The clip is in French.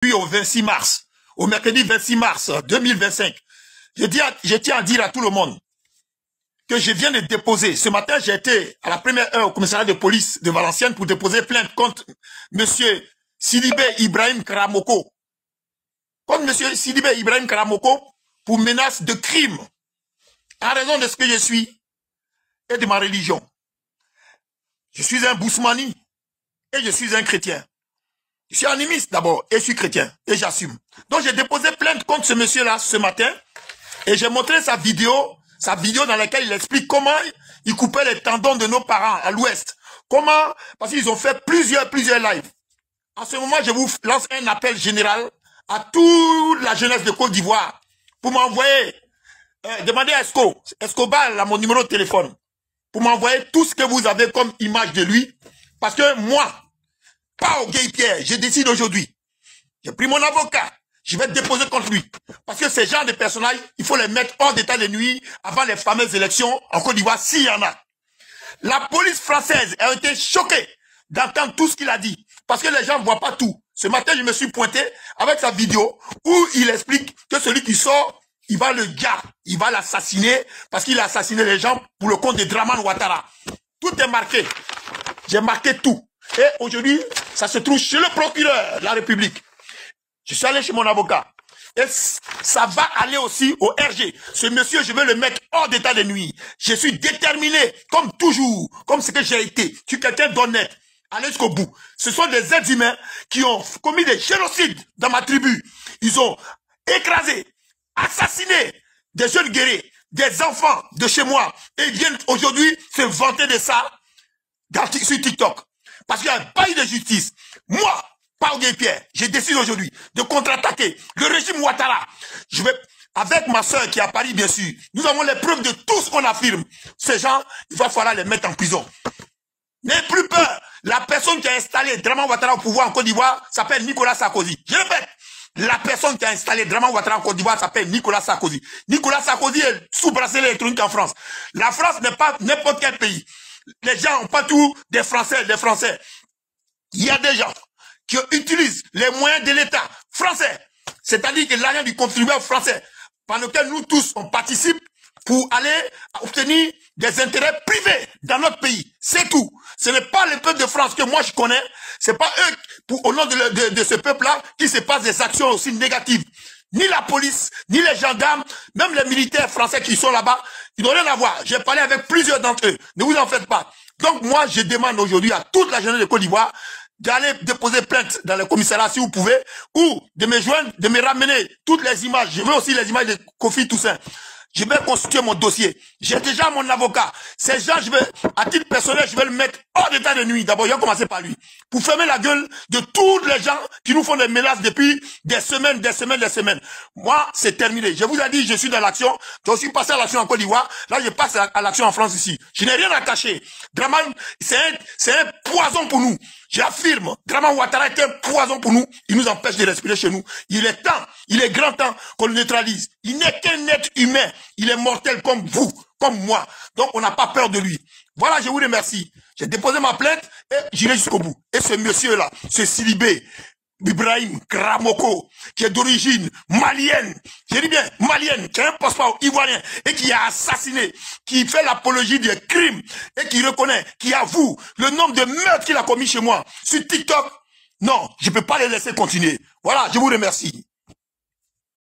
Puis au 26 mars, au mercredi 26 mars 2025, je tiens à dire à tout le monde que je viens de déposer. Ce matin, j'ai été à la première heure au commissariat de police de Valenciennes pour déposer plainte contre monsieur Sidibé Ibrahim Karamoko. Contre monsieur Sidibé Ibrahim Karamoko pour menace de crime en raison de ce que je suis et de ma religion. Je suis un Bousmani et je suis un chrétien. Je suis animiste d'abord et je suis chrétien et j'assume. Donc j'ai déposé plainte contre ce monsieur-là ce matin et j'ai montré sa vidéo dans laquelle il explique comment il coupait les tendons de nos parents à l'ouest. Comment, parce qu'ils ont fait plusieurs lives. En ce moment, je vous lance un appel général à toute la jeunesse de Côte d'Ivoire pour m'envoyer, demandez à Escobar, là, mon numéro de téléphone, pour m'envoyer tout ce que vous avez comme image de lui. Parce que moi, pas au Gay Pierre, je décide aujourd'hui. J'ai pris mon avocat, je vais déposer contre lui. Parce que ces genres de personnages, il faut les mettre hors d'état de nuit avant les fameuses élections en Côte d'Ivoire, s'il y en a. La police française a été choquée d'entendre tout ce qu'il a dit. Parce que les gens ne voient pas tout. Ce matin, je me suis pointé avec sa vidéo où il explique que celui qui sort, il va le gars, il va l'assassiner parce qu'il a assassiné les gens pour le compte de Dramane Ouattara. Tout est marqué. J'ai marqué tout. Et aujourd'hui, ça se trouve chez le procureur de la République. Je suis allé chez mon avocat. Et ça va aller aussi au RG. Ce monsieur, je vais le mettre hors d'état de nuit. Je suis déterminé, comme toujours, comme ce que j'ai été. Je suis quelqu'un d'honnête. Allez jusqu'au bout. Ce sont des êtres humains qui ont commis des génocides dans ma tribu. Ils ont écrasé, assassiné des jeunes guerriers, des enfants de chez moi. Et ils viennent aujourd'hui se vanter de ça sur TikTok. Parce qu'il n'y a pas eu de justice. Moi, Pao Gueye Pierre, j'ai décidé aujourd'hui de contre-attaquer le régime Ouattara. Je vais, avec ma soeur qui est à Paris, bien sûr, nous avons les preuves de tout ce qu'on affirme. Ces gens, il va falloir les mettre en prison. N'ayez plus peur. La personne qui a installé Dramane Ouattara au pouvoir en Côte d'Ivoire s'appelle Nicolas Sarkozy. Je répète, la personne qui a installé Dramane Ouattara en Côte d'Ivoire s'appelle Nicolas Sarkozy. Nicolas Sarkozy est sous bracelet électronique en France. La France n'est pas n'importe quel pays. Les gens n'ont pas tout des Français, Il y a des gens qui utilisent les moyens de l'État français, c'est-à-dire que l'argent du contribuable français, par lequel nous tous on participe pour aller obtenir des intérêts privés dans notre pays. C'est tout. Ce n'est pas le peuple de France que moi je connais. C'est pas eux, au nom de ce peuple-là, qui se passe des actions aussi négatives. Ni la police, ni les gendarmes, même les militaires français qui sont là-bas, ils n'ont rien à voir. J'ai parlé avec plusieurs d'entre eux. Ne vous en faites pas. Donc moi, je demande aujourd'hui à toute la jeunesse de Côte d'Ivoire d'aller déposer plainte dans le commissariat si vous pouvez, ou de me joindre, de me ramener toutes les images. Je veux aussi les images de Kofi Toussaint. Je vais constituer mon dossier. J'ai déjà mon avocat. Ces gens, à titre personnel, je vais le mettre hors d'état de nuit. D'abord, je vais commencer par lui. Pour fermer la gueule de tous les gens qui nous font des menaces depuis des semaines. Moi, c'est terminé. Je vous ai dit, je suis dans l'action. Je suis passé à l'action en Côte d'Ivoire. Là, je passe à l'action en France ici. Je n'ai rien à cacher. Dramane, c'est un poison pour nous. J'affirme, Dramane Ouattara est un poison pour nous. Il nous empêche de respirer chez nous. Il est grand temps qu'on le neutralise. Il n'est qu'un être humain. Il est mortel comme vous, comme moi. Donc, on n'a pas peur de lui. Voilà, je vous remercie. J'ai déposé ma plainte et j'irai jusqu'au bout. Et ce monsieur-là, ce Sidibé Ibrahim Karamoko, qui est d'origine malienne, je dis bien malienne, qui est un passeport ivoirien et qui a assassiné, qui fait l'apologie des crimes et qui reconnaît, qui avoue le nombre de meurtres qu'il a commis chez moi sur TikTok. Non, je ne peux pas les laisser continuer. Voilà, je vous remercie.